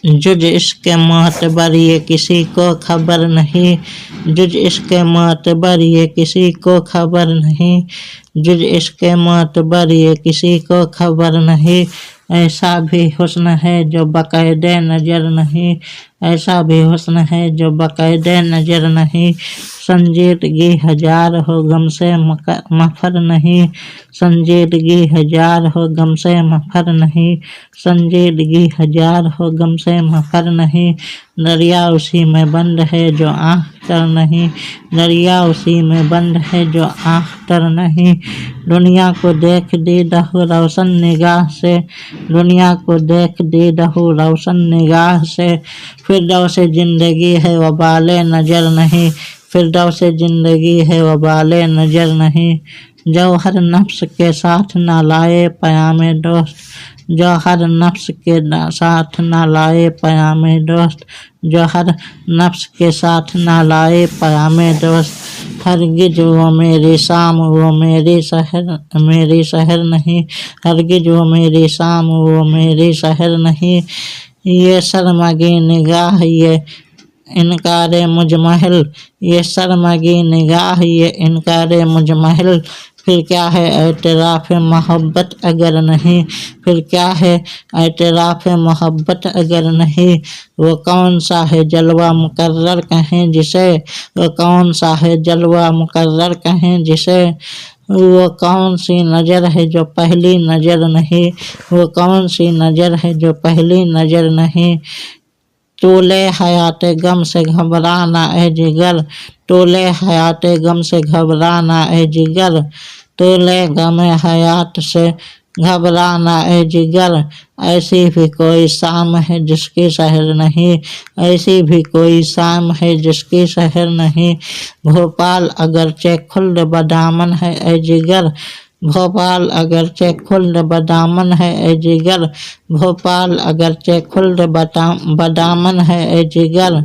जुज इसके मोहतबर ये किसी को खबर नहीं, जुज इसके मोहतबर ये किसी को खबर नहीं, जुज इसके मोहतबर ये किसी को खबर नहीं। ऐसा भी हुस्न है जो बाकायदे नजर नहीं, ऐसा भी हुस्न है जो बाकायदे नजर नहीं। संजीदगी हजार हो गम से मफर नहीं, संजीदगी हजार हो गम से मफर नहीं, संजीदगी हजार हो गम से मफर नहीं। दरिया उसी में बंद है जो आँख तर नहीं, दरिया उसी में बंद है जो आँख तर नहीं। दुनिया को देख दी दहु रोशन निगाह से, दुनिया को देख दी दहु रोशन निगाह से। फिरदौस जिंदगी है वबाले नजर नहीं, फिरदौस जिंदगी है वबाले नजर नहीं। जौहर नफ्स के साथ ना लाए पयामे दोस्त, जौहर नफ्स के साथ ना लाए पयामे दोस्त, जौहर नफ्स के साथ ना लाए पयामे दोस्त। हरगिज वो मेरी शाम वो मेरी शहर नहीं, हरगिज वो मेरी शाम वो मेरी शहर नहीं। ये शर्मगी निगाह ये इनकारे मुजमहल, ये शर्मगी निगाह ये इनकारे मुजमहल। फिर क्या है एतराफ़ मोहब्बत अगर नहीं, फिर क्या है एतराफ़ मोहब्बत अगर नहीं। वो कौन सा है जलवा मुकर्रर कहें जिसे, वो कौन सा है जलवा मुकर्रर कहें जिसे। वो कौन सी नज़र है जो पहली नज़र नहीं, वो कौन सी नज़र है जो पहली नज़र नहीं। तूले हयाते गम से घबराना ए जिगर, तूले हयाते गम से घबराना ए जिगर, तूले गम हयात से घबराना ए जिगर। ऐसी भी कोई शाम है जिसकी शहर नहीं, ऐसी भी कोई शाम है जिसकी शहर नहीं। भोपाल अगरचे खुल्द बदामन है ए जिगर, भोपाल अगरचे खुल्द बदामन है ए जिगर, भोपाल अगरचे खुल्द बदामन है ए जिगर।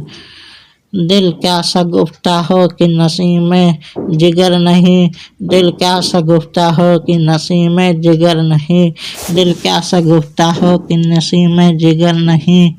दिल क्या शगुफ्ता हो कि नसीमे जिगर नहीं, दिल क्या शगुफ्ता हो कि नसीमे जिगर नहीं, दिल क्या शगुफ्ता हो कि नसीमे जिगर नहीं।